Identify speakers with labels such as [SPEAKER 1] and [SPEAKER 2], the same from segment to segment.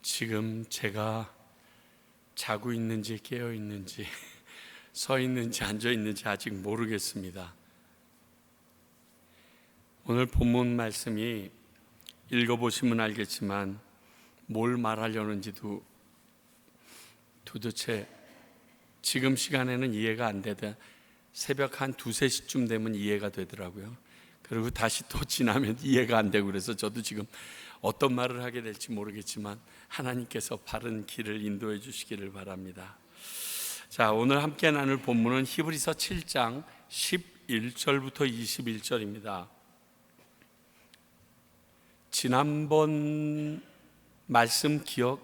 [SPEAKER 1] 지금 제가 자고 있는지 깨어 있는지 서 있는지 앉아 있는지 아직 모르겠습니다. 오늘 본문 말씀이 읽어보시면 알겠지만 뭘 말하려는지도 도대체 지금 시간에는 이해가 안 되다 새벽 한 2-3시쯤 되면 이해가 되더라고요. 그리고 다시 또 지나면 이해가 안 되고, 그래서 저도 지금 어떤 말을 하게 될지 모르겠지만 하나님께서 바른 길을 인도해 주시기를 바랍니다. 자, 오늘 함께 나눌 본문은 히브리서 7장 11절부터 21절입니다. 지난번 말씀 기억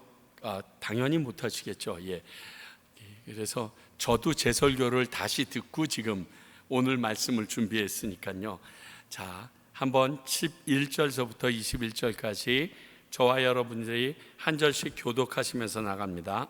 [SPEAKER 1] 당연히 못 하시겠죠. 그래서 저도 제 설교를 다시 듣고 지금 오늘 말씀을 준비했으니까요. 자, 한번 11절서부터 21절까지 저와 여러분들이 한 절씩 교독하시면서 나갑니다.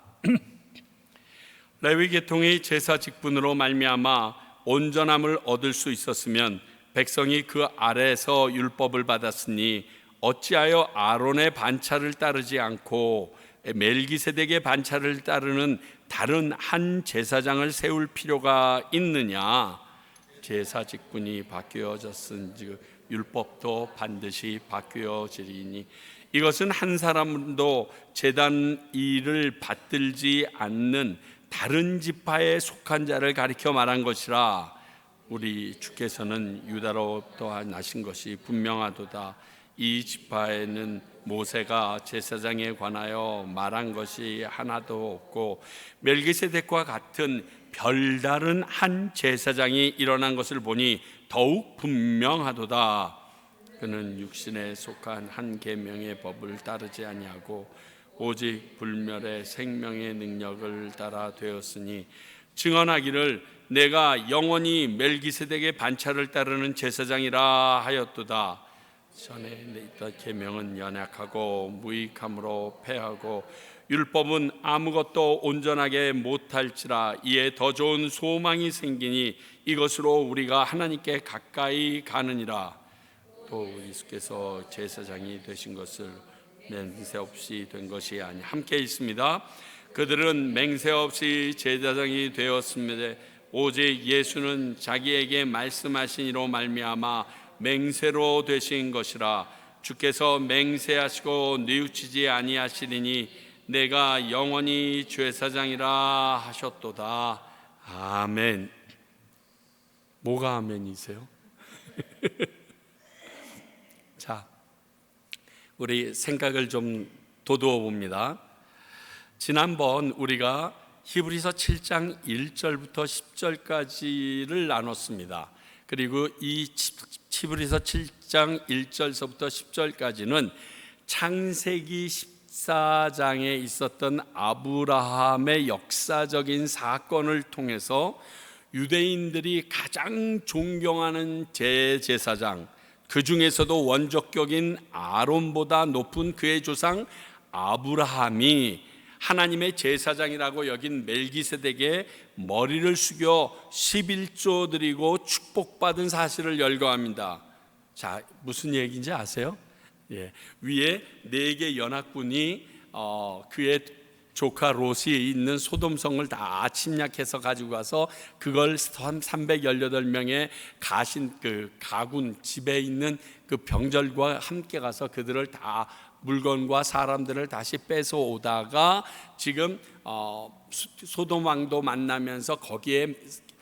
[SPEAKER 1] 레위 계통의 제사 직분으로 말미암아 온전함을 얻을 수 있었으면 백성이 그 아래에서 율법을 받았으니 어찌하여 아론의 반차를 따르지 않고 멜기세덱의 반차를 따르는 다른 한 제사장을 세울 필요가 있느냐? 제사 직분이 바뀌어졌은즉 율법도 반드시 바뀌어지리니 이것은 한 사람도 제단 일을 받들지 않는 다른 지파에 속한 자를 가리켜 말한 것이라. 우리 주께서는 유다로부터 나신 것이 분명하도다. 이 지파에는 모세가 제사장에 관하여 말한 것이 하나도 없고 멜기세덱과 같은 별다른 한 제사장이 일어난 것을 보니 더욱 분명하도다. 그는 육신에 속한 한 계명의 법을 따르지 아니하고 오직 불멸의 생명의 능력을 따라 되었으니 증언하기를 내가 영원히 멜기세덱의 반차를 따르는 제사장이라 하였도다. 전에 있던 계명은 연약하고 무익함으로 패하고 율법은 아무것도 온전하게 못할지라. 이에 더 좋은 소망이 생기니 이것으로 우리가 하나님께 가까이 가느니라. 또 예수께서 제사장이 되신 것을 맹세 없이 된 것이 아니 함께 있습니다. 그들은 맹세 없이 제사장이 되었습니다. 오직 예수는 자기에게 말씀하신 이로 말미암아 맹세로 되신 것이라. 주께서 맹세하시고 뉘우치지 아니하시리니 내가 영원히 제사장이라 하셨도다. 아멘. 뭐가 아멘이세요? 자, 우리 생각을 좀 도두어 봅니다. 지난번 우리가 히브리서 7장 1절부터 10절까지를 나눴습니다. 그리고 이 히브리서 7장 1절서부터 10절까지는 창세기 14장에 있었던 아브라함의 역사적인 사건을 통해서 유대인들이 가장 존경하는 제사장, 그 중에서도 원조격인 아론보다 높은 그의 조상 아브라함이 하나님의 제사장이라고 여긴 멜기세덱의 머리를 숙여 11조 드리고 축복받은 사실을 열거합니다. 자, 무슨 얘기인지 아세요? 위에 4개 연합군이 그의 조카 롯이 있는 소돔성을 다 침략해서 가지고 가서 그걸 318명의 가군 집에 있는 그 병절과 함께 가서 그들을 다 물건과 사람들을 다시 뺏어 오다가 지금 소돔 왕도 만나면서 거기에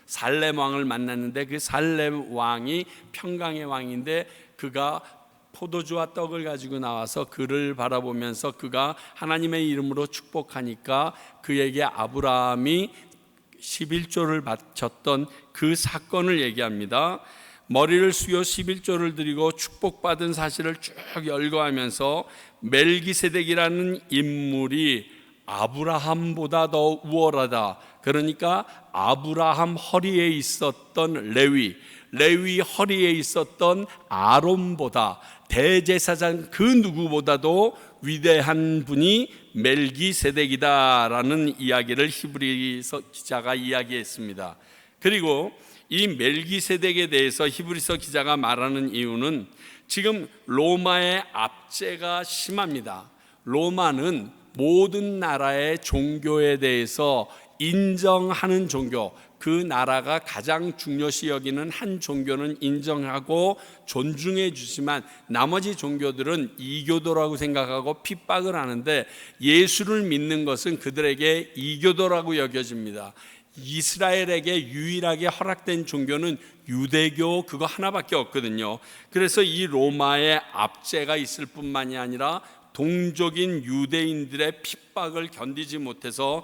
[SPEAKER 1] 살렘 왕을 만났는데 그 살렘 왕이 평강의 왕인데 그가 포도주와 떡을 가지고 나와서 그를 바라보면서 그가 하나님의 이름으로 축복하니까 그에게 아브라함이 11조를 바쳤던 그 사건을 얘기합니다. 머리를 숙여 11조를 드리고 축복받은 사실을 쭉 열거하면서 멜기세덱이라는 인물이 아브라함보다 더 우월하다. 그러니까 아브라함 허리에 있었던 레위 허리에 있었던 아론보다 대제사장 그 누구보다도 위대한 분이 멜기세덱이다라는 이야기를 히브리서 기자가 이야기했습니다. 그리고 이 멜기세덱에 대해서 히브리서 기자가 말하는 이유는 지금 로마의 압제가 심합니다. 로마는 모든 나라의 종교에 대해서 인정하는 종교, 그 나라가 가장 중요시 여기는 한 종교는 인정하고 존중해 주지만 나머지 종교들은 이교도라고 생각하고 핍박을 하는데, 예수를 믿는 것은 그들에게 이교도라고 여겨집니다. 이스라엘에게 유일하게 허락된 종교는 유대교 그거 하나밖에 없거든요. 그래서 이 로마의 압제가 있을 뿐만이 아니라 동족인 유대인들의 핍박을 견디지 못해서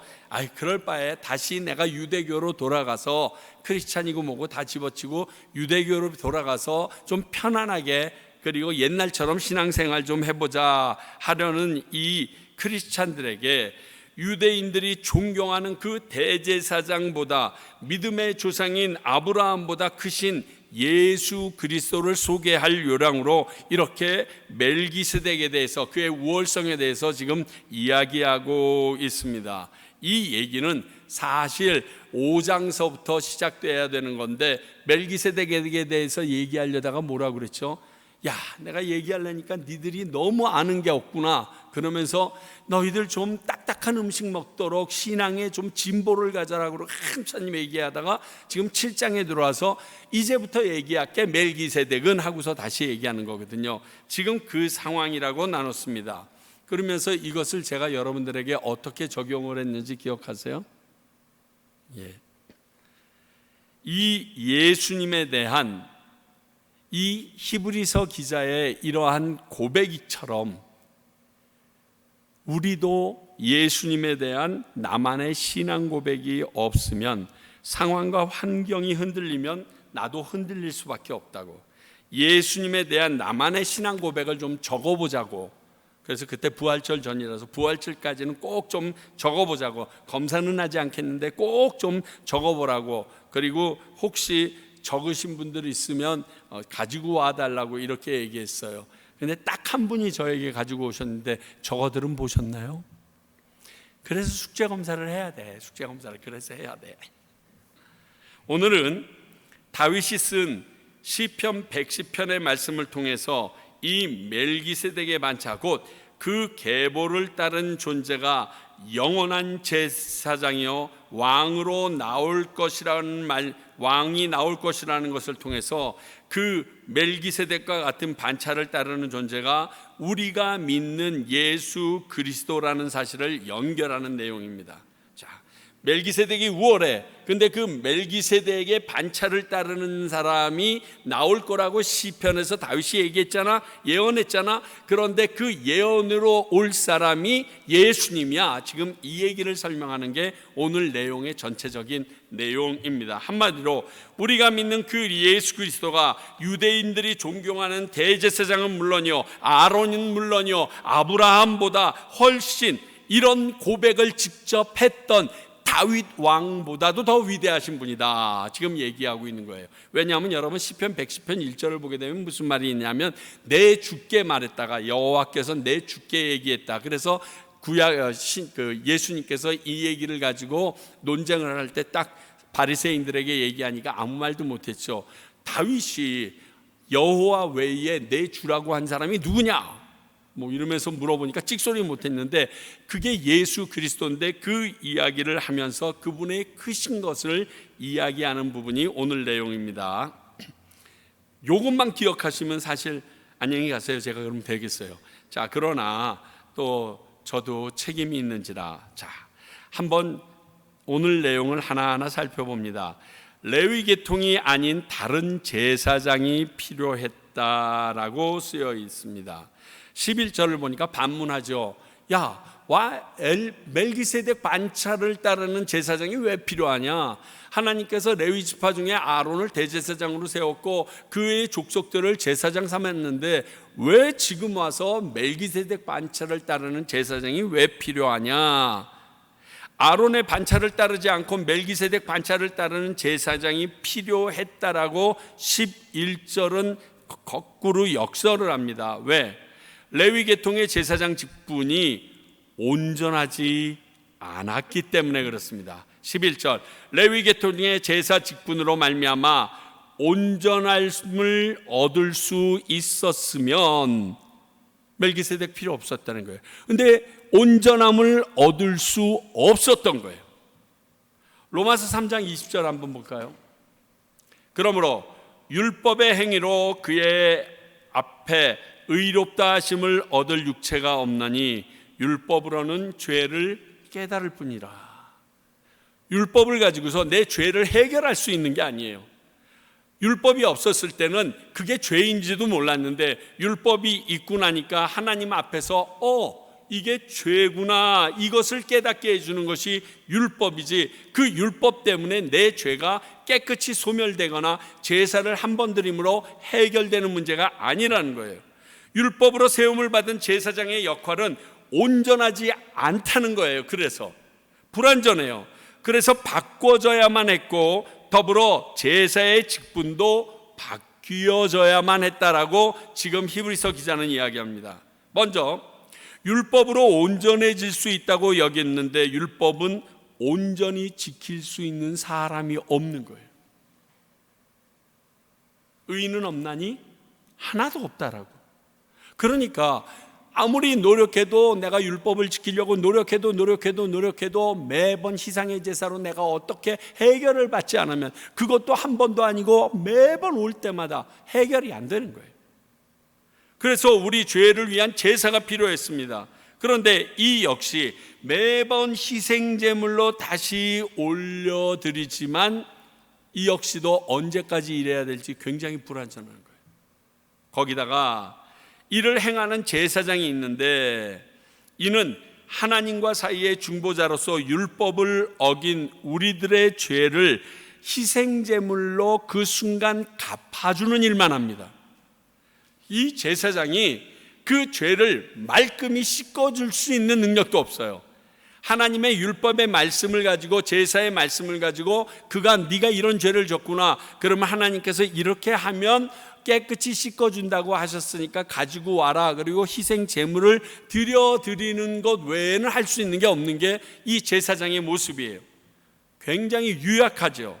[SPEAKER 1] 그럴 바에 다시 내가 유대교로 돌아가서 크리스찬이고 뭐고 다 집어치고 유대교로 돌아가서 좀 편안하게 그리고 옛날처럼 신앙생활 좀 해보자 하려는 이 크리스찬들에게 유대인들이 존경하는 그 대제사장보다 믿음의 조상인 아브라함보다 크신 예수 그리스도를 소개할 요량으로 이렇게 멜기세덱에 대해서 그의 우월성에 대해서 지금 이야기하고 있습니다. 이 얘기는 사실 5장서부터 시작돼야 되는 건데 멜기세덱에 대해서 얘기하려다가 뭐라고 그랬죠? 야, 내가 얘기하려니까 니들이 너무 아는 게 없구나. 그러면서 너희들 좀 딱딱한 음식 먹도록 신앙에 좀 진보를 가져라고 한참 얘기하다가 지금 7장에 들어와서 이제부터 얘기할게 멜기세덱은 하고서 다시 얘기하는 거거든요. 지금 그 상황이라고 나눴습니다. 그러면서 이것을 제가 여러분들에게 어떻게 적용을 했는지 기억하세요? 이 예수님에 대한 이 히브리서 기자의 이러한 고백이처럼 우리도 예수님에 대한 나만의 신앙 고백이 없으면 상황과 환경이 흔들리면 나도 흔들릴 수밖에 없다고, 예수님에 대한 나만의 신앙 고백을 좀 적어보자고. 그래서 그때 부활절 전이라서 부활절까지는 꼭 좀 적어보자고, 검사는 하지 않겠는데 꼭 좀 적어보라고. 그리고 혹시 적으신 분들이 있으면 가지고 와달라고 이렇게 얘기했어요. 근데 딱 한 분이 저에게 가지고 오셨는데 저거들은 보셨나요? 그래서 숙제 검사를 해야 돼. 숙제 검사를 그래서 해야 돼. 오늘은 다윗이 쓴 시편 110편의 말씀을 통해서 이 멜기세덱의 반차 곧 그 계보를 따른 존재가 영원한 제사장이요 왕으로 나올 것이라는 말, 왕이 나올 것이라는 것을 통해서 그 멜기세덱과 같은 반차를 따르는 존재가 우리가 믿는 예수 그리스도라는 사실을 연결하는 내용입니다. 자, 멜기세덱이 우월해. 근데 그 멜기세덱의 반차를 따르는 사람이 나올 거라고 시편에서 다윗이 얘기했잖아, 예언했잖아. 그런데 그 예언으로 올 사람이 예수님이야. 지금 이 얘기를 설명하는 게 오늘 내용의 전체적인 내용입니다. 한마디로 우리가 믿는 그 예수 그리스도가 유대인들이 존경하는 대제사장은 물론이요, 아론은 물론이요, 아브라함보다 훨씬 이런 고백을 직접 했던 다윗 왕보다도 더 위대하신 분이다 지금 얘기하고 있는 거예요. 왜냐하면 여러분 시편 110편 1절을 보게 되면 무슨 말이 있냐면 내 주께 말했다가 여호와께서 내 주께 얘기했다. 그래서 예수님께서 이 얘기를 가지고 논쟁을 할 때 딱 바리새인들에게 얘기하니까 아무 말도 못했죠. 다윗이 여호와 외에 내 주라고 한 사람이 누구냐 뭐 이러면서 물어보니까 찍소리 못했는데 그게 예수 그리스도인데 그 이야기를 하면서 그분의 크신 것을 이야기하는 부분이 오늘 내용입니다. 요것만 기억하시면 사실 안녕히 가세요. 제가 그러면 되겠어요. 자, 그러나 또 저도 책임이 있는지라 자, 한번 오늘 내용을 하나하나 살펴봅니다. 레위 계통이 아닌 다른 제사장이 필요했다라고 쓰여 있습니다. 11절을 보니까 반문하죠. 야, 멜기세덱 반차를 따르는 제사장이 왜 필요하냐? 하나님께서 레위 지파 중에 아론을 대제사장으로 세웠고 그의 족속들을 제사장 삼았는데 왜 지금 와서 멜기세덱 반차를 따르는 제사장이 왜 필요하냐? 아론의 반차를 따르지 않고 멜기세덱 반차를 따르는 제사장이 필요했다라고 11절은 거꾸로 역설을 합니다. 왜? 레위 계통의 제사장 직분이 온전하지 않았기 때문에 그렇습니다. 11절 레위 계통의 제사 직분으로 말미암아 온전함을 얻을 수 있었으면 멜기세덱 필요 없었다는 거예요. 근데 온전함을 얻을 수 없었던 거예요. 로마서 3장 20절 한번 볼까요? 그러므로 율법의 행위로 그의 앞에 의롭다 하심을 얻을 육체가 없나니 율법으로는 죄를 깨달을 뿐이라. 율법을 가지고서 내 죄를 해결할 수 있는 게 아니에요. 율법이 없었을 때는 그게 죄인지도 몰랐는데 율법이 있고 나니까 하나님 앞에서 이게 죄구나, 이것을 깨닫게 해주는 것이 율법이지, 그 율법 때문에 내 죄가 깨끗이 소멸되거나 제사를 한 번 드림으로 해결되는 문제가 아니라는 거예요. 율법으로 세움을 받은 제사장의 역할은 온전하지 않다는 거예요. 그래서 불완전해요. 그래서 바꿔져야만 했고 더불어 제사의 직분도 바뀌어져야만 했다라고 지금 히브리서 기자는 이야기합니다. 먼저 율법으로 온전해질 수 있다고 여겼는데 율법은 온전히 지킬 수 있는 사람이 없는 거예요. 의인은 없나니 하나도 없다라고. 그러니까 아무리 노력해도, 내가 율법을 지키려고 노력해도 매번 희생의 제사로 내가 어떻게 해결을 받지 않으면, 그것도 한 번도 아니고 매번 올 때마다 해결이 안 되는 거예요. 그래서 우리 죄를 위한 제사가 필요했습니다. 그런데 이 역시 매번 희생제물로 다시 올려드리지만 이 역시도 언제까지 이래야 될지 굉장히 불안전한 거예요. 거기다가 이를 행하는 제사장이 있는데 이는 하나님과 사이의 중보자로서 율법을 어긴 우리들의 죄를 희생제물로 그 순간 갚아주는 일만 합니다. 이 제사장이 그 죄를 말끔히 씻어줄 수 있는 능력도 없어요. 하나님의 율법의 말씀을 가지고, 제사의 말씀을 가지고 그가 네가 이런 죄를 졌구나, 그러면 하나님께서 이렇게 하면 깨끗이 씻어준다고 하셨으니까 가지고 와라, 그리고 희생 제물을 드리는 것 외에는 할 수 있는 게 없는 게 이 제사장의 모습이에요. 굉장히 유약하죠.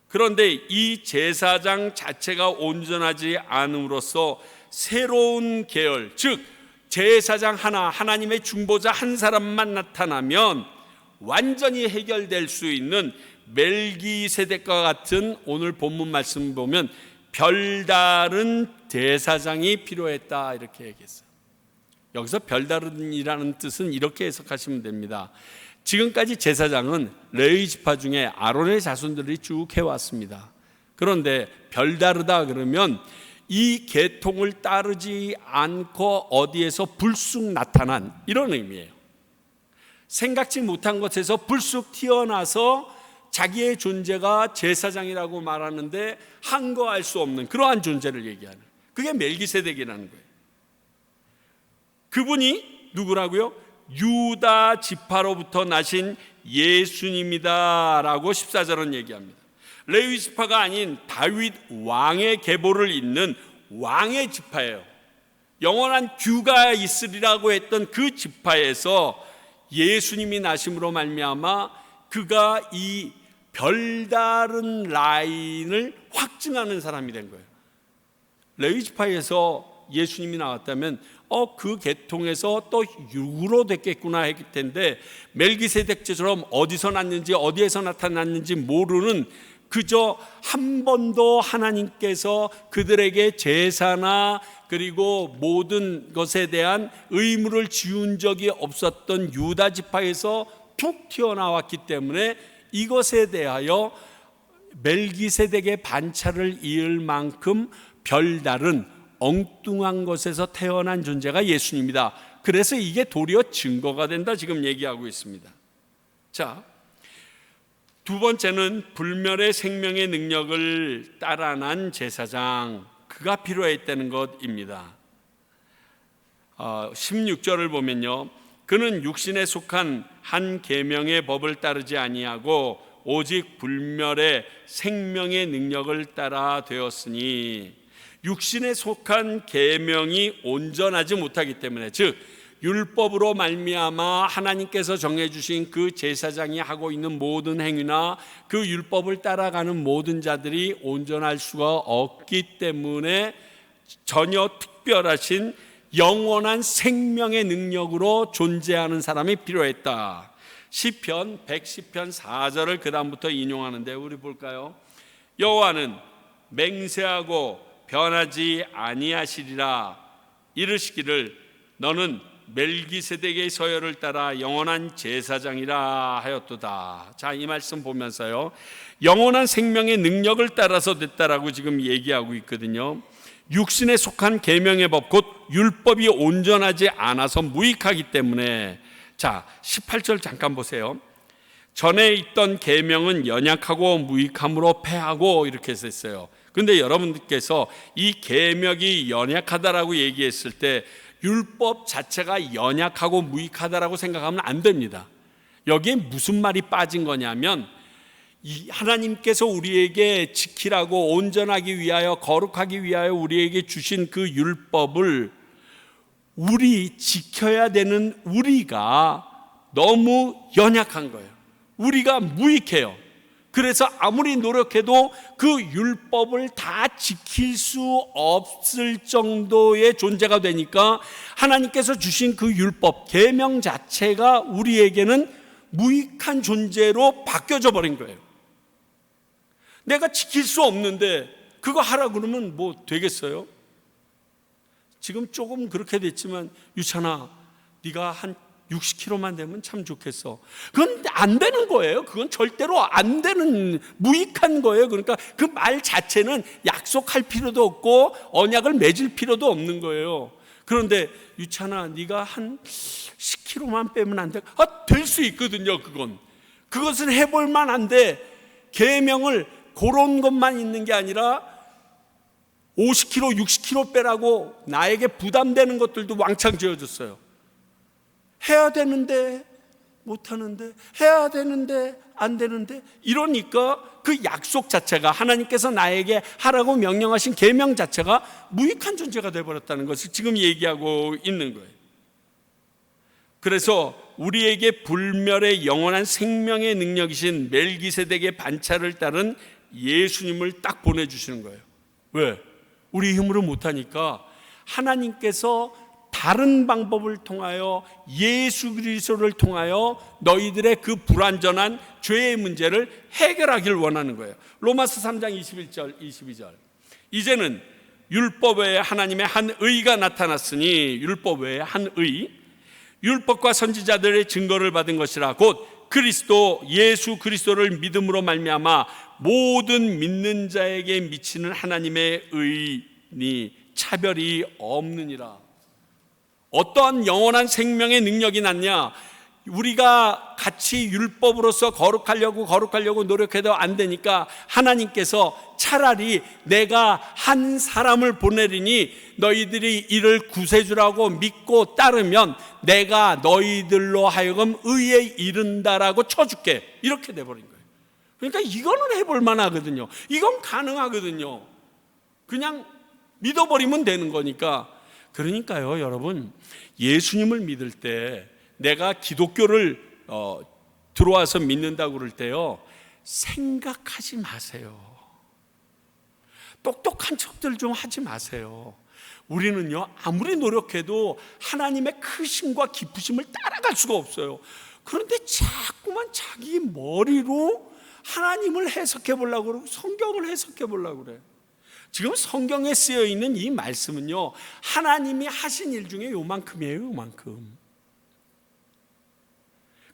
[SPEAKER 1] 그런데 이 제사장 자체가 온전하지 않음으로써 새로운 계열, 즉 제사장 하나, 하나님의 중보자 한 사람만 나타나면 완전히 해결될 수 있는 멜기세덱과 같은, 오늘 본문 말씀 보면 별다른 제사장이 필요했다 이렇게 얘기했어요. 여기서 별다른이라는 뜻은 이렇게 해석하시면 됩니다. 지금까지 제사장은 레위 지파 중에 아론의 자손들이 쭉 해왔습니다. 그런데 별다르다 그러면 이 계통을 따르지 않고 어디에서 불쑥 나타난, 이런 의미예요. 생각지 못한 곳에서 불쑥 튀어나서 자기의 존재가 제사장이라고 말하는데 한거할 수 없는 그러한 존재를 얘기하는, 그게 멜기세덱이라는 거예요. 그분이 누구라고요? 유다 지파로부터 나신 예수님이다라고 14절은 얘기합니다. 레위 지파가 아닌 다윗 왕의 계보를 잇는 왕의 지파예요. 영원한 규가 있으리라고 했던 그 지파에서 예수님이 나심으로 말미암아 그가 이 별다른 라인을 확증하는 사람이 된 거예요. 레위 지파에서 예수님이 나왔다면 그 계통에서 또 육으로 됐겠구나 했을 텐데, 멜기세덱처럼 어디서 났는지 어디에서 나타났는지 모르는, 그저 한 번도 하나님께서 그들에게 제사나 그리고 모든 것에 대한 의무를 지운 적이 없었던 유다 지파에서 툭 튀어나왔기 때문에 이것에 대하여 멜기세덱의 반차를 이을 만큼 별다른 엉뚱한 것에서 태어난 존재가 예수님이다. 그래서 이게 도리어 증거가 된다 지금 얘기하고 있습니다. 자, 두 번째는 불멸의 생명의 능력을 따라난 제사장, 그가 필요했다는 것입니다. 16절을 보면요, 그는 육신에 속한 한 계명의 법을 따르지 아니하고 오직 불멸의 생명의 능력을 따라 되었으니, 육신에 속한 계명이 온전하지 못하기 때문에, 즉 율법으로 말미암아 하나님께서 정해주신 그 제사장이 하고 있는 모든 행위나 그 율법을 따라가는 모든 자들이 온전할 수가 없기 때문에 전혀 특별하신 영원한 생명의 능력으로 존재하는 사람이 필요했다. 시편 110편 4절을 그 다음부터 인용하는데 우리 볼까요? 여호와는 맹세하고 변하지 아니하시리라. 이르시기를 너는 멜기세덱의 서열을 따라 영원한 제사장이라 하였도다. 자, 이 말씀 보면서요, 영원한 생명의 능력을 따라서 됐다라고 지금 얘기하고 있거든요. 육신에 속한 계명의 법 곧 율법이 온전하지 않아서 무익하기 때문에. 자, 18절 잠깐 보세요. 전에 있던 계명은 연약하고 무익함으로 패하고 이렇게 했어요. 그런데 여러분들께서 이 계명이 연약하다라고 얘기했을 때 율법 자체가 연약하고 무익하다라고 생각하면 안 됩니다. 여기에 무슨 말이 빠진 거냐면 하나님께서 우리에게 지키라고 온전하기 위하여 거룩하기 위하여 우리에게 주신 그 율법을 우리 지켜야 되는 우리가 너무 연약한 거예요. 우리가 무익해요. 그래서 아무리 노력해도 그 율법을 다 지킬 수 없을 정도의 존재가 되니까 하나님께서 주신 그 율법, 계명 자체가 우리에게는 무익한 존재로 바뀌어져 버린 거예요. 내가 지킬 수 없는데 그거 하라 그러면 뭐 되겠어요? 지금 조금 그렇게 됐지만 유찬아, 네가 한 60kg만 되면 참 좋겠어. 그건 안 되는 거예요. 그건 절대로 안 되는 무익한 거예요. 그러니까 그 말 자체는 약속할 필요도 없고 언약을 맺을 필요도 없는 거예요. 그런데 유찬아, 네가 한 10kg만 빼면 안 돼? 될 수 있거든요. 그것은 해볼 만한데 계명을 그런 것만 있는 게 아니라 50kg, 60kg 빼라고 나에게 부담되는 것들도 왕창 지어줬어요. 해야 되는데 못하는데, 해야 되는데 안 되는데, 이러니까 그 약속 자체가, 하나님께서 나에게 하라고 명령하신 계명 자체가 무익한 존재가 되어버렸다는 것을 지금 얘기하고 있는 거예요. 그래서 우리에게 불멸의 영원한 생명의 능력이신 멜기세덱의 반차를 따른 예수님을 딱 보내주시는 거예요. 왜? 우리 힘으로 못하니까 하나님께서 다른 방법을 통하여 예수 그리스도를 통하여 너희들의 그 불완전한 죄의 문제를 해결하길 원하는 거예요. 로마서 3장 21절 22절. 이제는 율법 외에 하나님의 한 의가 나타났으니, 율법 외에 한 의, 율법과 선지자들의 증거를 받은 것이라. 곧 그리스도 예수 그리스도를 믿음으로 말미암아 모든 믿는 자에게 미치는 하나님의 의니 차별이 없느니라. 어떠한 영원한 생명의 능력이 났냐? 우리가 같이 율법으로서 거룩하려고 노력해도 안 되니까 하나님께서 차라리 내가 한 사람을 보내리니 너희들이 이를 구세주라고 믿고 따르면 내가 너희들로 하여금 의에 이른다라고 쳐줄게, 이렇게 돼버린 거예요. 그러니까 이거는 해볼 만하거든요. 이건 가능하거든요. 그냥 믿어버리면 되는 거니까. 그러니까요, 여러분, 예수님을 믿을 때, 내가 기독교를 들어와서 믿는다고 그럴 때요, 생각하지 마세요. 똑똑한 척들 좀 하지 마세요. 우리는요, 아무리 노력해도 하나님의 크심과 깊으심을 따라갈 수가 없어요. 그런데 자꾸만 자기 머리로 하나님을 해석해 보려고 그러고 성경을 해석해 보려고 그래요. 지금 성경에 쓰여 있는 이 말씀은요, 하나님이 하신 일 중에 요만큼이에요, 요만큼.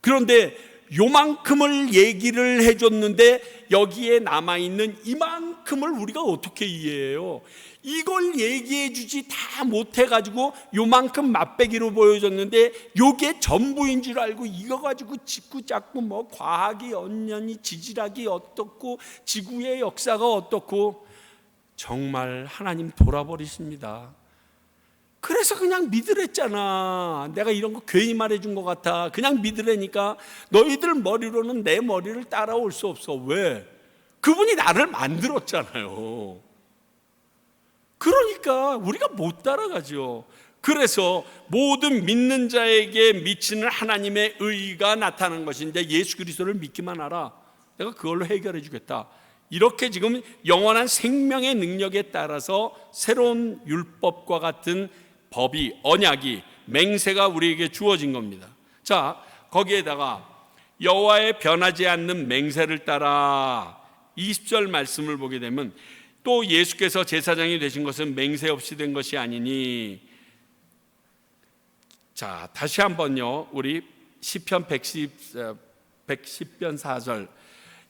[SPEAKER 1] 그런데 요만큼을 얘기를 해줬는데 여기에 남아있는 이만큼을 우리가 어떻게 이해해요? 이걸 얘기해 주지 다 못해가지고 요만큼 맛배기로 보여줬는데 요게 전부인 줄 알고 이거 가지고 짓고 짰고 뭐 과학이 언년이 지질학이 어떻고 지구의 역사가 어떻고, 정말 하나님 돌아버리십니다. 그래서 그냥 믿으랬잖아. 내가 이런 거 괜히 말해준 것 같아. 그냥 믿으라니까. 너희들 머리로는 내 머리를 따라올 수 없어. 왜? 그분이 나를 만들었잖아요. 그러니까 우리가 못 따라가죠. 그래서 모든 믿는 자에게 미치는 하나님의 의가 나타난 것인데 예수 그리스도를 믿기만 하라. 내가 그걸로 해결해 주겠다. 이렇게 지금 영원한 생명의 능력에 따라서 새로운 율법과 같은 법이, 언약이, 맹세가 우리에게 주어진 겁니다. 자, 거기에다가 여호와의 변하지 않는 맹세를 따라 20절 말씀을 보게 되면 또 예수께서 제사장이 되신 것은 맹세 없이 된 것이 아니니. 자, 다시 한번요. 우리 시편 110편 4절.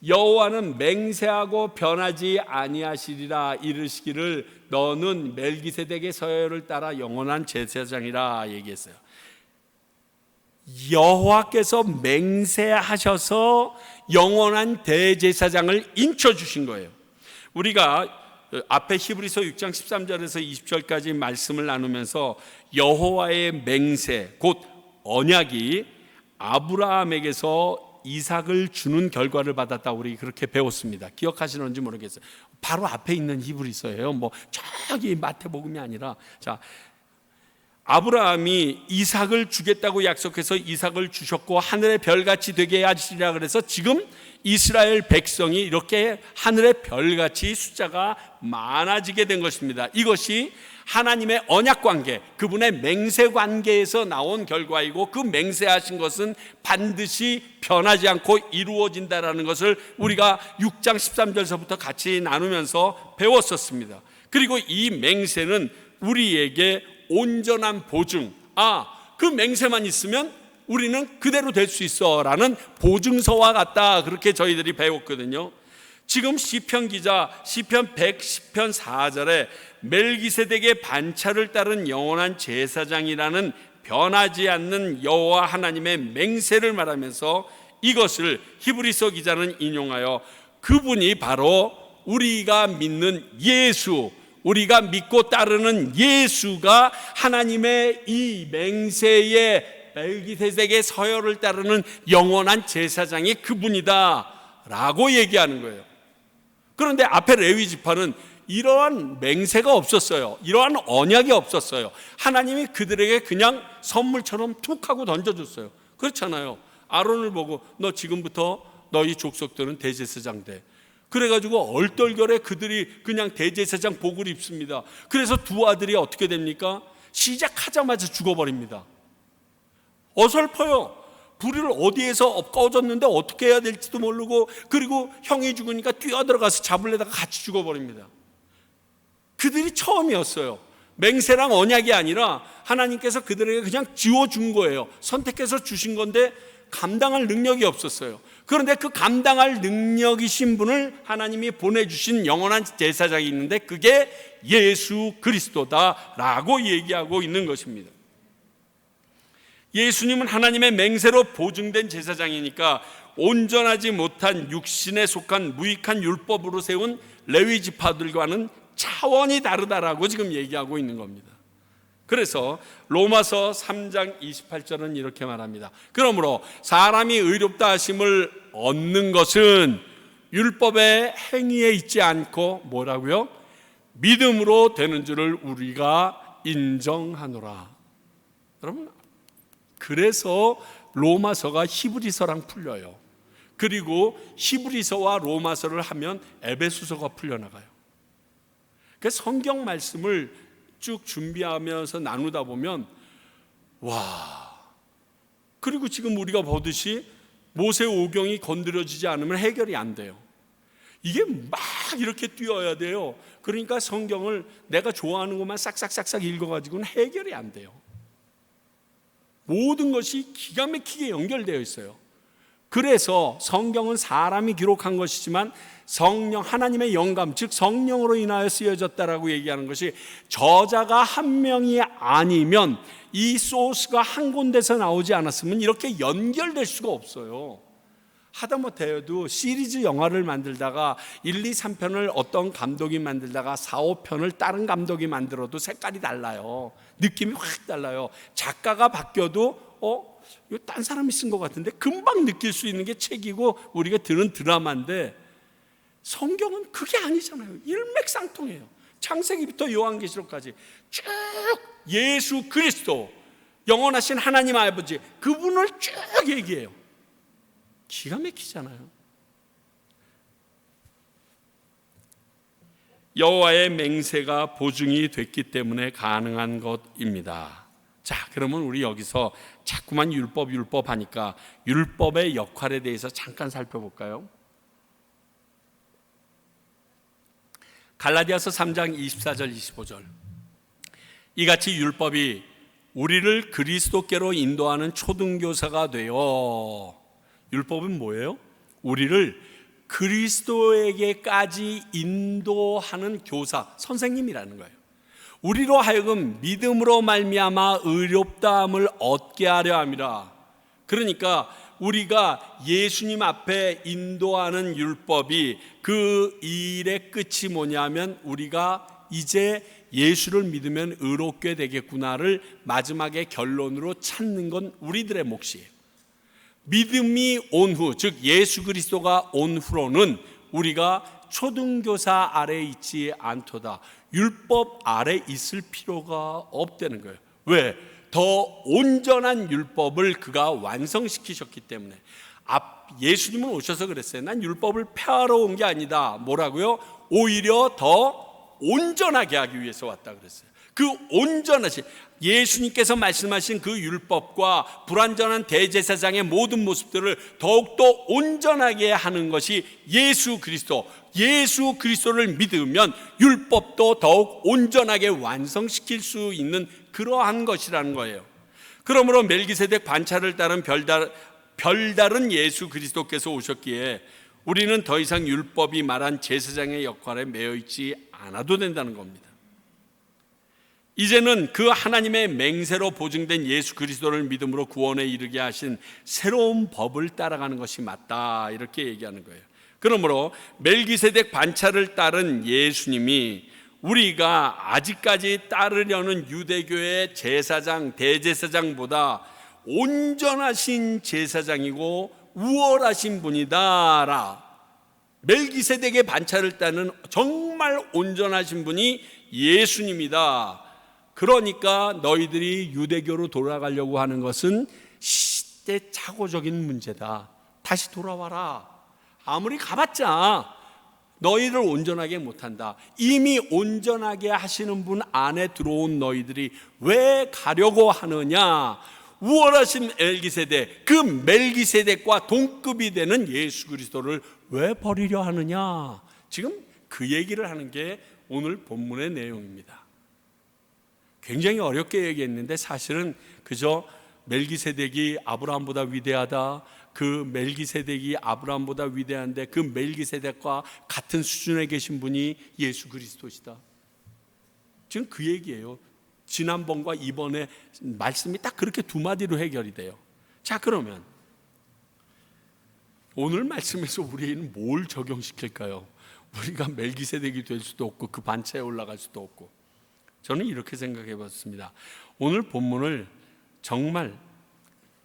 [SPEAKER 1] 여호와는 맹세하고 변하지 아니하시리라 이르시기를 너는 멜기세덱의 서열을 따라 영원한 제사장이라 얘기했어요. 여호와께서 맹세하셔서 영원한 대제사장을 인쳐 주신 거예요. 우리가 앞에 히브리서 6장 13절에서 20절까지 말씀을 나누면서 여호와의 맹세, 곧 언약이 아브라함에게서 이삭을 주는 결과를 받았다, 우리 그렇게 배웠습니다. 기억하시는지 모르겠어요. 바로 앞에 있는 히브리서예요. 뭐 저기 마태복음이 아니라. 자, 아브라함이 이삭을 주겠다고 약속해서 이삭을 주셨고 하늘의 별같이 되게 하시리라 그래서 지금 이스라엘 백성이 이렇게 하늘의 별같이 숫자가 많아지게 된 것입니다. 이것이 하나님의 언약 관계, 그분의 맹세 관계에서 나온 결과이고, 그 맹세하신 것은 반드시 변하지 않고 이루어진다라는 것을 우리가 6장 13절서부터 같이 나누면서 배웠었습니다. 그리고 이 맹세는 우리에게 온전한 보증, 그 맹세만 있으면 우리는 그대로 될 수 있어 라는 보증서와 같다, 그렇게 저희들이 배웠거든요. 지금 시편 기자 시편 110편 4절에 멜기세덱의 반차를 따른 영원한 제사장이라는 변하지 않는 여호와 하나님의 맹세를 말하면서 이것을 히브리서 기자는 인용하여 그분이 바로 우리가 믿는 예수, 우리가 믿고 따르는 예수가 하나님의 이 맹세의 멜기세덱의 서열을 따르는 영원한 제사장이 그분이다 라고 얘기하는 거예요. 그런데 앞에 레위 지파는 이러한 맹세가 없었어요. 이러한 언약이 없었어요. 하나님이 그들에게 그냥 선물처럼 툭 하고 던져줬어요. 그렇잖아요. 아론을 보고 너 지금부터 너희 족속들은 대제사장 돼. 그래가지고 얼떨결에 그들이 그냥 대제사장 복을 입습니다. 그래서 두 아들이 어떻게 됩니까? 시작하자마자 죽어버립니다. 어설퍼요. 불을 어디에서 꺼졌는데 어떻게 해야 될지도 모르고, 그리고 형이 죽으니까 뛰어들어가서 잡으려다가 같이 죽어버립니다. 그들이 처음이었어요. 맹세랑 언약이 아니라 하나님께서 그들에게 그냥 지워준 거예요. 선택해서 주신 건데 감당할 능력이 없었어요. 그런데 그 감당할 능력이신 분을 하나님이 보내주신 영원한 제사장이 있는데 그게 예수 그리스도다라고 얘기하고 있는 것입니다. 예수님은 하나님의 맹세로 보증된 제사장이니까 온전하지 못한 육신에 속한 무익한 율법으로 세운 레위 지파들과는 차원이 다르다라고 지금 얘기하고 있는 겁니다. 그래서 로마서 3장 28절은 이렇게 말합니다. 그러므로 사람이 의롭다 하심을 얻는 것은 율법의 행위에 있지 않고 뭐라고요? 믿음으로 되는 줄을 우리가 인정하노라. 여러분, 그래서 로마서가 히브리서랑 풀려요. 그리고 히브리서와 로마서를 하면 에베소서가 풀려나가요. 그래서 성경 말씀을 쭉 준비하면서 나누다 보면 그리고 지금 우리가 보듯이 모세 오경이 건드려지지 않으면 해결이 안 돼요. 이게 막 이렇게 뛰어야 돼요. 그러니까 성경을 내가 좋아하는 것만 싹싹싹싹 읽어가지고는 해결이 안 돼요. 모든 것이 기가 막히게 연결되어 있어요. 그래서 성경은 사람이 기록한 것이지만 성령, 하나님의 영감, 즉 성령으로 인하여 쓰여졌다라고 얘기하는 것이, 저자가 한 명이 아니면 이 소스가 한 군데서 나오지 않았으면 이렇게 연결될 수가 없어요. 하다못해도 시리즈 영화를 만들다가 1, 2, 3편을 어떤 감독이 만들다가 4, 5편을 다른 감독이 만들어도 색깔이 달라요. 느낌이 확 달라요. 작가가 바뀌어도 이거 딴 사람이 쓴 것 같은데 금방 느낄 수 있는 게 책이고 우리가 들은 드라마인데, 성경은 그게 아니잖아요. 일맥상통해요. 창세기부터 요한계시록까지 쭉 예수 그리스도, 영원하신 하나님 아버지, 그분을 쭉 얘기해요. 기가 막히잖아요. 여호와의 맹세가 보증이 됐기 때문에 가능한 것입니다. 자, 그러면 우리 여기서 자꾸만 율법 하니까 율법의 역할에 대해서 잠깐 살펴볼까요? 갈라디아서 3장 24절 25절, 이같이 율법이 우리를 그리스도께로 인도하는 초등교사가 되어, 율법은 뭐예요? 우리를 그리스도에게까지 인도하는 교사, 선생님이라는 거예요. 우리로 하여금 믿음으로 말미암아 의롭다함을 얻게 하려 함이라. 그러니까 우리가 예수님 앞에 인도하는 율법이 그 일의 끝이 뭐냐면 우리가 이제 예수를 믿으면 의롭게 되겠구나를 마지막에 결론으로 찾는 건 우리들의 몫이에요. 믿음이 온 후, 즉 예수 그리스도가 온 후로는 우리가 초등교사 아래에 있지 않도다. 율법 아래 있을 필요가 없다는 거예요. 왜? 더 온전한 율법을 그가 완성시키셨기 때문에. 예수님은 오셔서 그랬어요. 난 율법을 폐하러 온 게 아니다. 뭐라고요? 오히려 더 온전하게 하기 위해서 왔다 그랬어요. 그 온전하신 예수님께서 말씀하신 그 율법과 불완전한 대제사장의 모든 모습들을 더욱더 온전하게 하는 것이 예수 그리스도. 예수 그리스도를 믿으면 율법도 더욱 온전하게 완성시킬 수 있는 그러한 것이라는 거예요. 그러므로 멜기세덱 반차를 따른 별다른 예수 그리스도께서 오셨기에 우리는 더 이상 율법이 말한 제사장의 역할에 매여 있지 않아도 된다는 겁니다. 이제는 그 하나님의 맹세로 보증된 예수 그리스도를 믿음으로 구원에 이르게 하신 새로운 법을 따라가는 것이 맞다, 이렇게 얘기하는 거예요. 그러므로 멜기세덱 반차를 따른 예수님이 우리가 아직까지 따르려는 유대교의 제사장, 대제사장보다 온전하신 제사장이고 우월하신 분이다라. 멜기세덱의 반차를 따는 정말 온전하신 분이 예수님이다. 그러니까 너희들이 유대교로 돌아가려고 하는 것은 시대착오적인 문제다. 다시 돌아와라. 아무리 가봤자 너희를 온전하게 못한다. 이미 온전하게 하시는 분 안에 들어온 너희들이 왜 가려고 하느냐. 우월하신 멜기세덱, 그 멜기세덱과 동급이 되는 예수 그리스도를 왜 버리려 하느냐. 지금 그 얘기를 하는 게 오늘 본문의 내용입니다. 굉장히 어렵게 얘기했는데 사실은 그저 멜기세덱이 아브라함보다 위대하다, 그 멜기세덱이 아브라함보다 위대한데 그 멜기세덱과 같은 수준에 계신 분이 예수 그리스도시다. 지금 그 얘기예요. 지난번과 이번에 말씀이 딱 그렇게 두 마디로 해결이 돼요. 자, 그러면 오늘 말씀에서 우리에게는 뭘 적용시킬까요? 우리가 멜기세덱이 될 수도 없고 그 반차에 올라갈 수도 없고. 저는 이렇게 생각해 봤습니다. 오늘 본문을 정말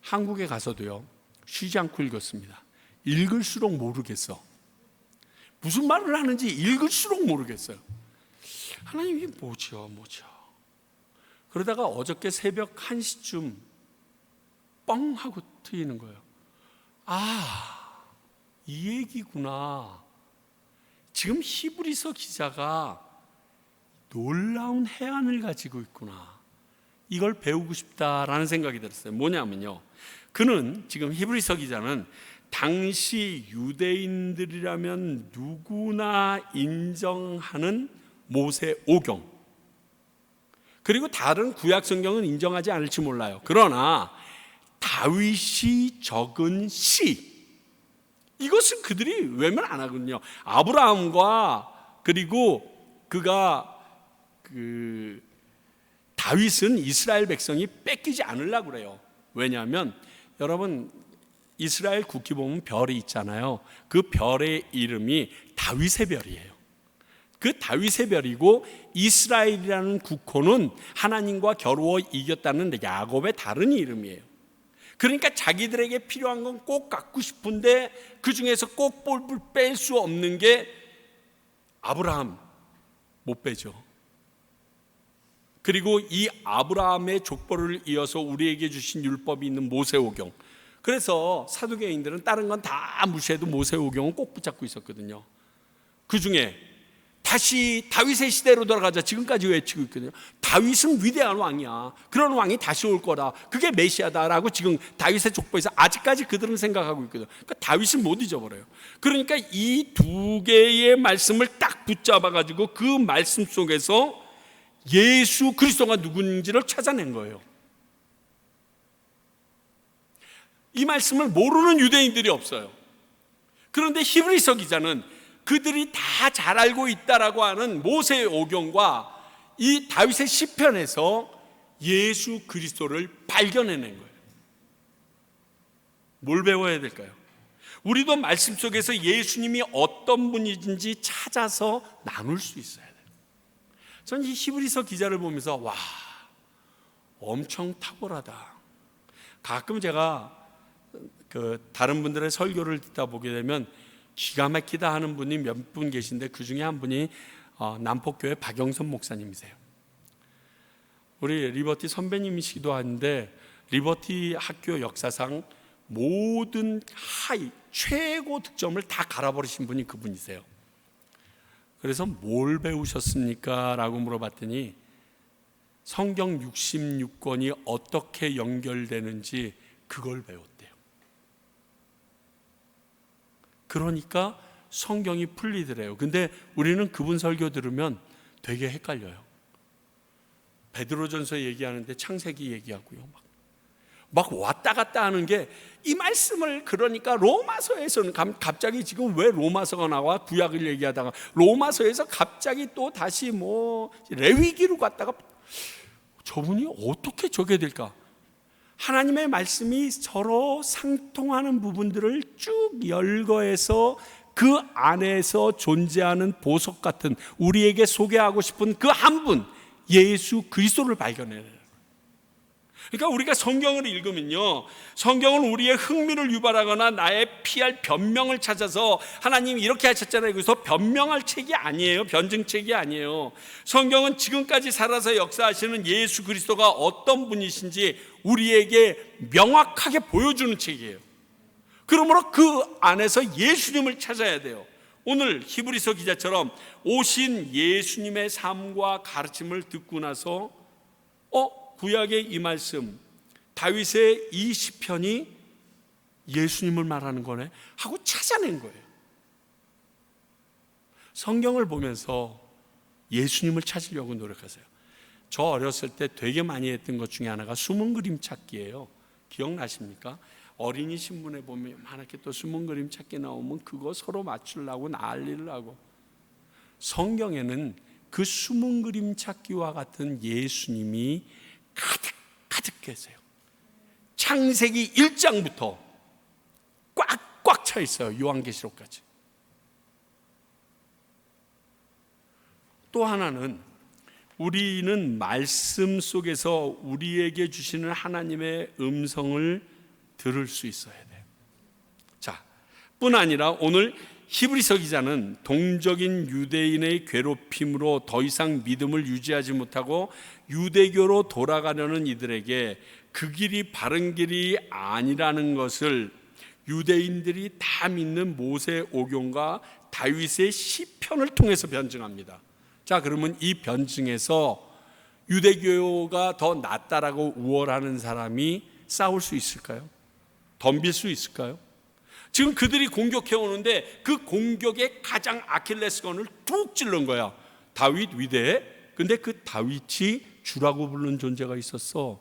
[SPEAKER 1] 한국에 가서도요 쉬지 않고 읽었습니다. 읽을수록 모르겠어. 무슨 말을 하는지 읽을수록 모르겠어요. 하나님 이게 뭐죠? 그러다가 어저께 새벽 1시쯤 뻥 하고 트이는 거예요. 아, 이 얘기구나. 지금 히브리서 기자가 놀라운 해안을 가지고 있구나. 이걸 배우고 싶다라는 생각이 들었어요. 뭐냐면요, 그는 지금 히브리서 기자는 당시 유대인들이라면 누구나 인정하는 모세 오경, 그리고 다른 구약 성경은 인정하지 않을지 몰라요. 그러나 다윗이 적은 시, 이것은 그들이 외면 안 하거든요. 아브라함과 그리고 다윗은 이스라엘 백성이 뺏기지 않으려고 그래요. 왜냐하면 여러분 이스라엘 국기 보면 별이 있잖아요. 그 별의 이름이 다윗의 별이에요. 그 다윗의 별이고 이스라엘이라는 국호는 하나님과 겨루어 이겼다는 야곱의 다른 이름이에요. 그러니까 자기들에게 필요한 건 꼭 갖고 싶은데 그 중에서 꼭 뺄 수 없는 게 아브라함 못 빼죠. 그리고 이 아브라함의 족보를 이어서 우리에게 주신 율법이 있는 모세오경. 그래서 사두개인들은 다른 건 다 무시해도 모세오경은 꼭 붙잡고 있었거든요. 그 중에 다시 다윗의 시대로 돌아가자 지금까지 외치고 있거든요. 다윗은 위대한 왕이야. 그런 왕이 다시 올 거라. 그게 메시아다라고 지금 다윗의 족보에서 아직까지 그들은 생각하고 있거든요. 그러니까 다윗은 못 잊어버려요. 그러니까 이 두 개의 말씀을 딱 붙잡아가지고 그 말씀 속에서 예수 그리스도가 누군지를 찾아낸 거예요. 이 말씀을 모르는 유대인들이 없어요. 그런데 히브리서 기자는 그들이 다 잘 알고 있다라고 하는 모세오경과 이 다윗의 시편에서 예수 그리스도를 발견해낸 거예요. 뭘 배워야 될까요? 우리도 말씀 속에서 예수님이 어떤 분인지 찾아서 나눌 수 있어야 돼요. 저는 이 히브리서 기자를 보면서 와, 엄청 탁월하다. 가끔 제가 다른 분들의 설교를 듣다 보게 되면 기가 막히다 하는 분이 몇 분 계신데 그 중에 한 분이 남포교회 박영선 목사님이세요. 우리 리버티 선배님이시기도 한데 리버티 학교 역사상 모든 최고 득점을 다 갈아버리신 분이 그분이세요. 그래서 뭘 배우셨습니까? 라고 물어봤더니 성경 66권이 어떻게 연결되는지 그걸 배웠대요. 그러니까 성경이 풀리더래요. 근데 우리는 그분 설교 들으면 되게 헷갈려요. 베드로전서 얘기하는데 창세기 얘기하고요. 막 왔다 갔다 하는 게 이 말씀을 그러니까 로마서에서는 갑자기 지금 왜 로마서가 나와 구약을 얘기하다가 로마서에서 갑자기 또 다시 레위기로 갔다가 저분이 어떻게 저게 될까? 하나님의 말씀이 서로 상통하는 부분들을 쭉 열거해서 그 안에서 존재하는 보석 같은 우리에게 소개하고 싶은 그 한 분 예수 그리스도를 발견해내요. 그러니까 우리가 성경을 읽으면요, 성경은 우리의 흥미를 유발하거나 나의 피할 변명을 찾아서 하나님이 이렇게 하셨잖아요. 그래서 변명할 책이 아니에요. 변증책이 아니에요. 성경은 지금까지 살아서 역사하시는 예수 그리스도가 어떤 분이신지 우리에게 명확하게 보여주는 책이에요. 그러므로 그 안에서 예수님을 찾아야 돼요. 오늘 히브리서 기자처럼 오신 예수님의 삶과 가르침을 듣고 나서 구약의 이 말씀, 다윗의 이 시편이 예수님을 말하는 거네 하고 찾아낸 거예요. 성경을 보면서 예수님을 찾으려고 노력하세요. 저 어렸을 때 되게 많이 했던 것 중에 하나가 숨은 그림 찾기예요. 기억나십니까? 어린이 신문에 보면 이렇게 또 숨은 그림 찾기 나오면 그거 서로 맞추려고 난리를 하고, 성경에는 그 숨은 그림 찾기와 같은 예수님이 가득 계세요. 창세기 1장부터 꽉꽉 차 있어요. 요한계시록까지. 또 하나는 우리는 말씀 속에서 우리에게 주시는 하나님의 음성을 들을 수 있어야 돼요. 자, 뿐 아니라 오늘 히브리서 기자는 동적인 유대인의 괴롭힘으로 더 이상 믿음을 유지하지 못하고 유대교로 돌아가려는 이들에게 그 길이 바른 길이 아니라는 것을 유대인들이 다 믿는 모세오경과 다윗의 시편을 통해서 변증합니다. 자, 그러면 이 변증에서 유대교가 더 낫다라고 우월하는 사람이 싸울 수 있을까요? 덤빌 수 있을까요? 지금 그들이 공격해 오는데 그 공격의 가장 아킬레스건을 툭 찔른 거야. 다윗 위대해. 근데 그 다윗이 주라고 부르는 존재가 있었어.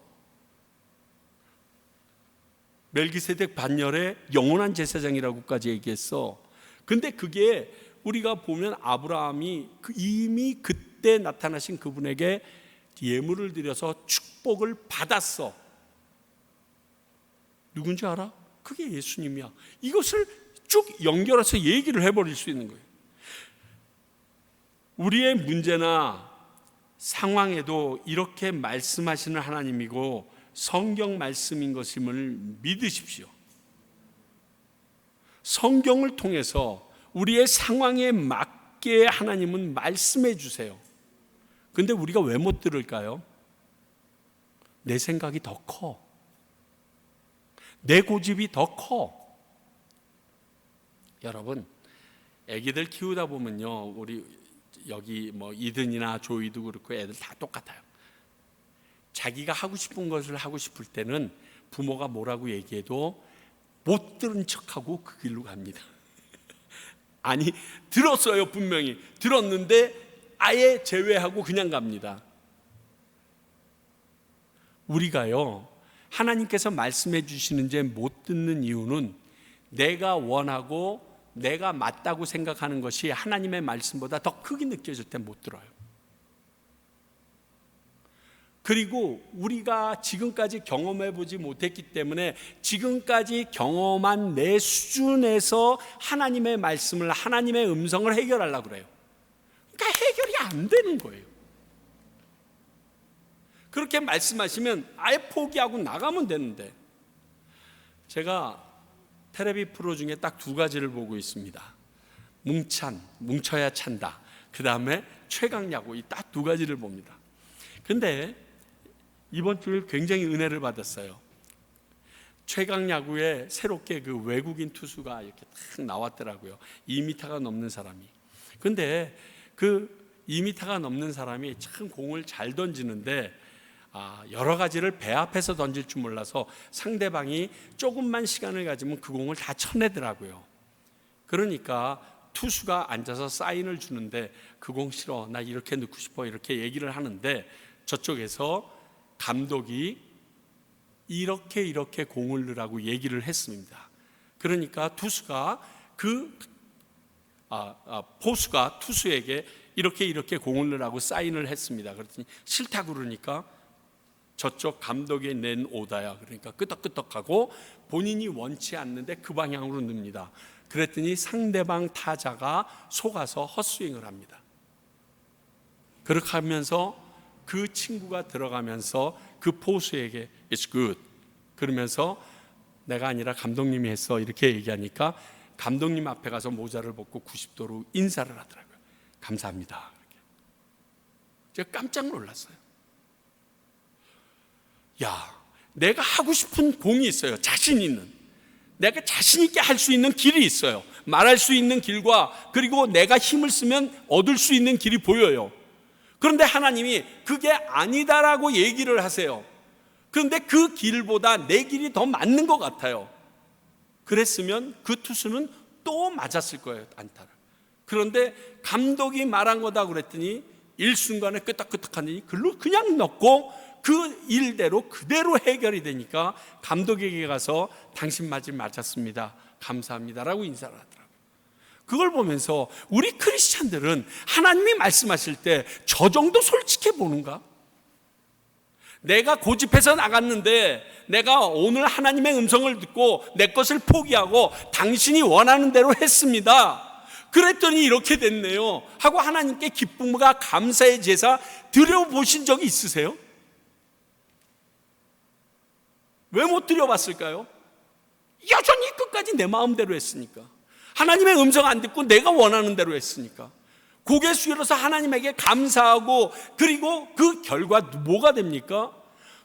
[SPEAKER 1] 멜기세덱 반열의 영원한 제사장이라고까지 얘기했어. 근데 그게 우리가 보면 아브라함이 이미 그때 나타나신 그분에게 예물을 드려서 축복을 받았어. 누군지 알아? 그게 예수님이야. 이것을 쭉 연결해서 얘기를 해버릴 수 있는 거예요. 우리의 문제나 상황에도 이렇게 말씀하시는 하나님이고 성경 말씀인 것임을 믿으십시오. 성경을 통해서 우리의 상황에 맞게 하나님은 말씀해 주세요. 근데 우리가 왜 못 들을까요? 내 생각이 더 커. 내 고집이 더 커. 여러분, 애기들 키우다 보면요, 우리 여기 뭐 이든이나 조이도 그렇고 애들 다 똑같아요. 자기가 하고 싶은 것을 하고 싶을 때는 부모가 뭐라고 얘기해도 못 들은 척하고 그 길로 갑니다. 아니, 들었어요. 분명히 들었는데 아예 제외하고 그냥 갑니다. 우리가요, 하나님께서 말씀해 주시는지 못 듣는 이유는 내가 원하고 내가 맞다고 생각하는 것이 하나님의 말씀보다 더 크게 느껴질 때 못 들어요. 그리고 우리가 지금까지 경험해 보지 못했기 때문에 지금까지 경험한 내 수준에서 하나님의 말씀을, 하나님의 음성을 해결하려고 그래요. 그러니까 해결이 안 되는 거예요. 그렇게 말씀하시면 아예 포기하고 나가면 되는데, 제가 텔레비 프로 중에 딱 두 가지를 보고 있습니다. 뭉쳐야 찬다. 그 다음에 최강야구, 이 딱 두 가지를 봅니다. 근데 이번 주에 굉장히 은혜를 받았어요. 최강야구에 새롭게 그 외국인 투수가 이렇게 딱 나왔더라고요. 2m가 넘는 사람이. 근데 그 2m가 넘는 사람이 참 공을 잘 던지는데 여러 가지를 배 앞에서 던질 줄 몰라서 상대방이 조금만 시간을 가지면 그 공을 다 쳐내더라고요. 그러니까 투수가 앉아서 사인을 주는데 그 공 싫어, 나 이렇게 넣고 싶어, 이렇게 얘기를 하는데 저쪽에서 감독이 이렇게 공을 넣으라고 얘기를 했습니다. 그러니까 투수가 포수가 투수에게 이렇게 공을 넣으라고 사인을 했습니다. 그랬더니 싫다고 그러니까 저쪽 감독이 낸 오다야. 그러니까 끄덕끄덕하고 본인이 원치 않는데 그 방향으로 넣습니다. 그랬더니 상대방 타자가 속아서 헛스윙을 합니다. 그렇게 하면서 그 친구가 들어가면서 그 포수에게 It's good 그러면서 내가 아니라 감독님이 했어 이렇게 얘기하니까 감독님 앞에 가서 모자를 벗고 90도로 인사를 하더라고요. 감사합니다. 제가 깜짝 놀랐어요. 내가 하고 싶은 공이 있어요. 자신 있는, 내가 자신 있게 할 수 있는 길이 있어요. 말할 수 있는 길과 그리고 내가 힘을 쓰면 얻을 수 있는 길이 보여요. 그런데 하나님이 그게 아니다라고 얘기를 하세요. 그런데 그 길보다 내 길이 더 맞는 것 같아요. 그랬으면 그 투수는 또 맞았을 거예요, 안타를. 그런데 감독이 말한 거다 그랬더니 일순간에 끄덕끄덕하니 글로 그냥 넣고 그 일대로 그대로 해결이 되니까 감독에게 가서 당신 말이 맞았습니다, 감사합니다라고 인사를 하더라고요. 그걸 보면서 우리 크리스찬들은 하나님이 말씀하실 때 저 정도 솔직해 보는가? 내가 고집해서 나갔는데 내가 오늘 하나님의 음성을 듣고 내 것을 포기하고 당신이 원하는 대로 했습니다, 그랬더니 이렇게 됐네요 하고 하나님께 기쁨과 감사의 제사 드려보신 적이 있으세요? 왜 못 드려봤을까요? 여전히 끝까지 내 마음대로 했으니까, 하나님의 음성 안 듣고 내가 원하는 대로 했으니까. 고개 숙여서 하나님에게 감사하고 그리고 그 결과 뭐가 됩니까?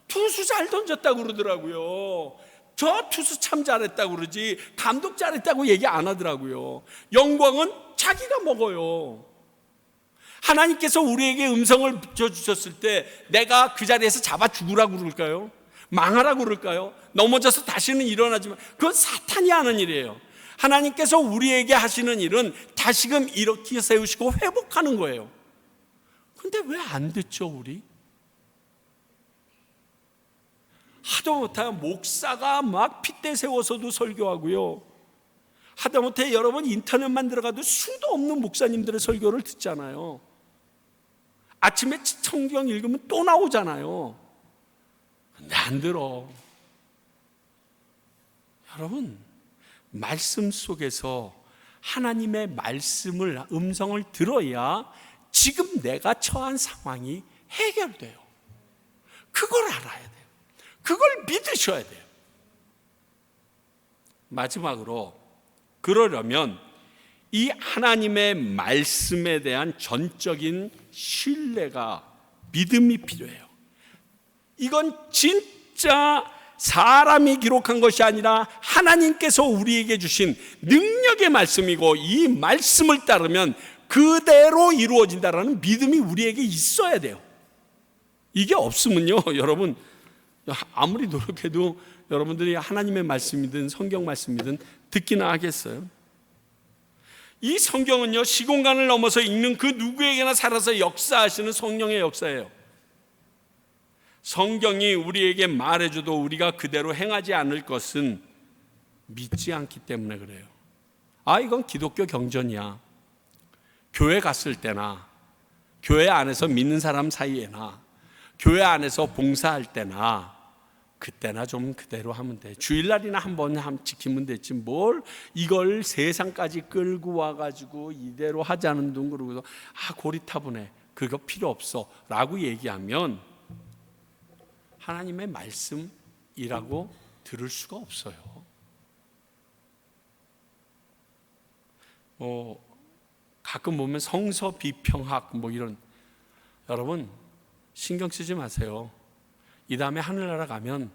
[SPEAKER 1] 투수 잘 던졌다고 그러더라고요. 저 투수 참 잘했다고 그러지 감독 잘했다고 얘기 안 하더라고요. 영광은 자기가 먹어요. 하나님께서 우리에게 음성을 붙여주셨을 때 내가 그 자리에서 잡아 죽으라고 그럴까요? 망하라고 그럴까요? 넘어져서 다시는 일어나지 마. 그건 사탄이 하는 일이에요. 하나님께서 우리에게 하시는 일은 다시금 일으켜 세우시고 회복하는 거예요. 그런데 왜 안 듣죠, 우리? 하다못해 목사가 막 핏대 세워서도 설교하고요, 하다못해 여러분 인터넷만 들어가도 수도 없는 목사님들의 설교를 듣잖아요. 아침에 성경 읽으면 또 나오잖아요. 근데 안 들어. 여러분, 말씀 속에서 하나님의 말씀을, 음성을 들어야 지금 내가 처한 상황이 해결돼요. 그걸 알아야 돼요. 그걸 믿으셔야 돼요. 마지막으로, 그러려면 이 하나님의 말씀에 대한 전적인 신뢰가, 믿음이 필요해요. 이건 진짜 사람이 기록한 것이 아니라 하나님께서 우리에게 주신 능력의 말씀이고, 이 말씀을 따르면 그대로 이루어진다라는 믿음이 우리에게 있어야 돼요. 이게 없으면요, 여러분 아무리 노력해도 여러분들이 하나님의 말씀이든 성경 말씀이든 듣기나 하겠어요? 이 성경은요, 시공간을 넘어서 읽는 그 누구에게나 살아서 역사하시는 성령의 역사예요. 성경이 우리에게 말해줘도 우리가 그대로 행하지 않을 것은 믿지 않기 때문에 그래요. 이건 기독교 경전이야. 교회 갔을 때나, 교회 안에서 믿는 사람 사이에나, 교회 안에서 봉사할 때나, 그때나 좀 그대로 하면 돼. 주일날이나 한번 지키면 됐지, 뭘 이걸 세상까지 끌고 와가지고 이대로 하자는 둥, 그러고서 고리타분해, 그거 필요 없어 라고 얘기하면 하나님의 말씀이라고 들을 수가 없어요. 가끔 보면 성서 비평학 이런, 여러분 신경 쓰지 마세요. 이 다음에 하늘나라 가면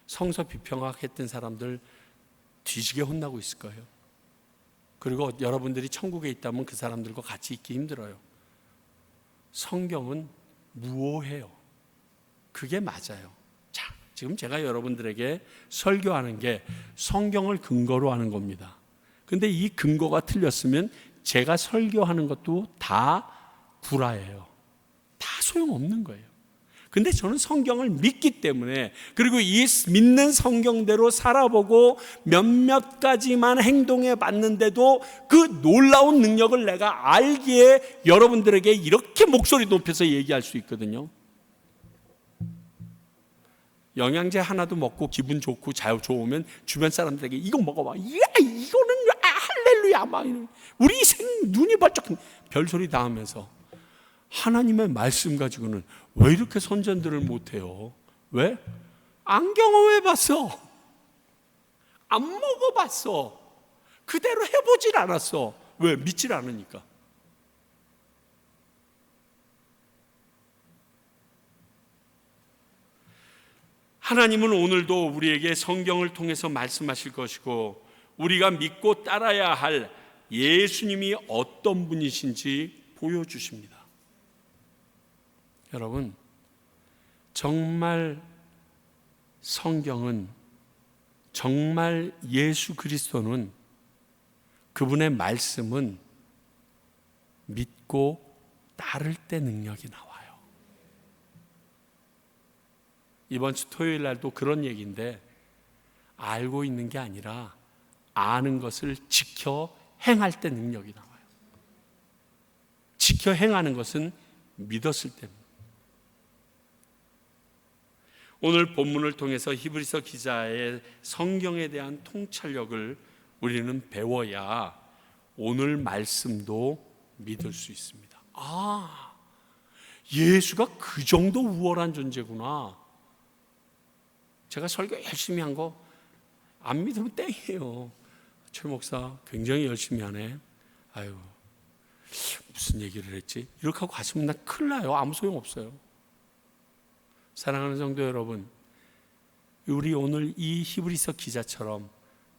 [SPEAKER 1] 성서 비평학 했던 사람들 뒤지게 혼나고 있을 거예요. 그리고 여러분들이 천국에 있다면 그 사람들과 같이 있기 힘들어요. 성경은 무오해요. 그게 맞아요. 자, 지금 제가 여러분들에게 설교하는 게 성경을 근거로 하는 겁니다. 근데 이 근거가 틀렸으면 제가 설교하는 것도 다 불화예요. 다 소용없는 거예요. 근데 저는 성경을 믿기 때문에, 그리고 이 믿는 성경대로 살아보고 몇몇 가지만 행동해 봤는데도 그 놀라운 능력을 내가 알기에 여러분들에게 이렇게 목소리 높여서 얘기할 수 있거든요. 영양제 하나도 먹고 기분 좋고 좋으면 주변 사람들에게 이거 먹어봐, 이야 이거는 할렐루야 막 우리 눈이 번쩍 별소리 다 하면서, 하나님의 말씀 가지고는 왜 이렇게 선전들을 못해요? 왜? 안 경험해 봤어, 안 먹어봤어, 그대로 해보질 않았어. 왜? 믿질 않으니까. 하나님은 오늘도 우리에게 성경을 통해서 말씀하실 것이고, 우리가 믿고 따라야 할 예수님이 어떤 분이신지 보여주십니다. 여러분, 정말 성경은, 정말 예수 그리스도는, 그분의 말씀은 믿고 따를 때 능력이 나와요. 이번 주 토요일 날도 그런 얘기인데, 알고 있는 게 아니라 아는 것을 지켜 행할 때 능력이 나와요. 지켜 행하는 것은 믿었을 때입니다. 오늘 본문을 통해서 히브리서 기자의 성경에 대한 통찰력을 우리는 배워야 오늘 말씀도 믿을 수 있습니다. 예수가 그 정도 우월한 존재구나. 제가 설교 열심히 한 거 안 믿으면 땡이에요. 최 목사 굉장히 열심히 하네. 아유, 무슨 얘기를 했지? 이렇게 하고 가시면 나 큰일 나요. 아무 소용 없어요. 사랑하는 성도 여러분, 우리 오늘 이 히브리서 기자처럼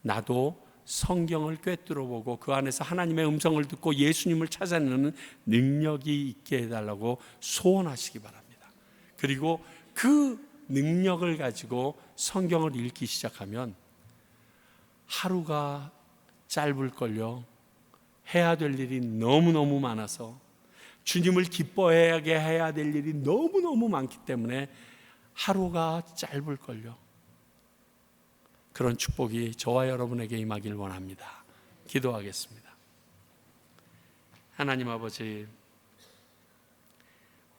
[SPEAKER 1] 나도 성경을 꿰뚫어 보고 그 안에서 하나님의 음성을 듣고 예수님을 찾아내는 능력이 있게 해달라고 소원하시기 바랍니다. 그리고 그 능력을 가지고 성경을 읽기 시작하면 하루가 짧을걸요. 해야 될 일이 너무너무 많아서, 주님을 기뻐하게 해야 될 일이 너무너무 많기 때문에 하루가 짧을걸요. 그런 축복이 저와 여러분에게 임하길 원합니다. 기도하겠습니다. 하나님 아버지,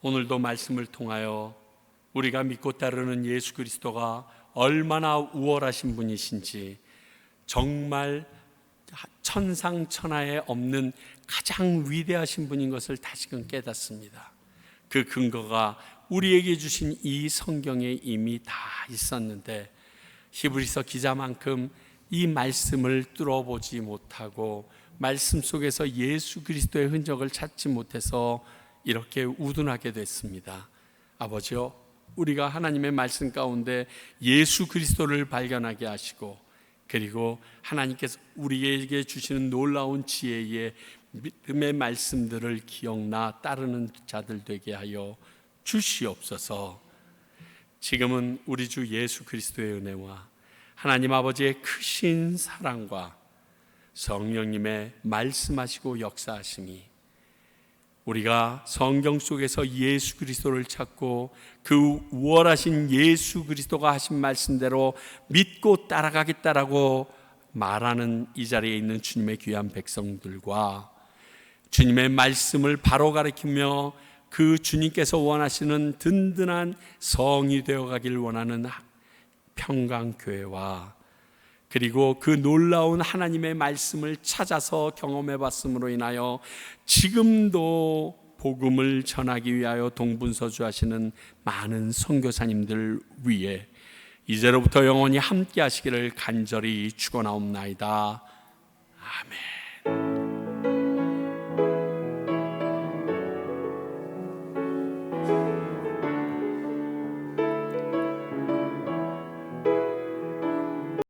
[SPEAKER 1] 오늘도 말씀을 통하여 우리가 믿고 따르는 예수 그리스도가 얼마나 우월하신 분이신지, 정말 천상천하에 없는 가장 위대하신 분인 것을 다시금 깨닫습니다. 그 근거가 우리에게 주신 이 성경에 이미 다 있었는데, 히브리서 기자만큼 이 말씀을 뚫어보지 못하고 말씀 속에서 예수 그리스도의 흔적을 찾지 못해서 이렇게 우둔하게 됐습니다. 아버지요, 우리가 하나님의 말씀 가운데 예수 그리스도를 발견하게 하시고, 그리고 하나님께서 우리에게 주시는 놀라운 지혜의 믿음의 말씀들을 기억나 따르는 자들 되게 하여 주시옵소서. 지금은 우리 주 예수 그리스도의 은혜와 하나님 아버지의 크신 사랑과 성령님의 말씀하시고 역사하심이, 우리가 성경 속에서 예수 그리스도를 찾고 그 우월하신 예수 그리스도가 하신 말씀대로 믿고 따라가겠다라고 말하는 이 자리에 있는 주님의 귀한 백성들과 주님의 말씀을 바로 가르치며 그 주님께서 원하시는 든든한 성이 되어가길 원하는 평강교회와, 그리고 그 놀라운 하나님의 말씀을 찾아서 경험해 봤음으로 인하여 지금도 복음을 전하기 위하여 동분서주하시는 많은 선교사님들 위해 이제로부터 영원히 함께 하시기를 간절히 축원하옵나이다. 아멘.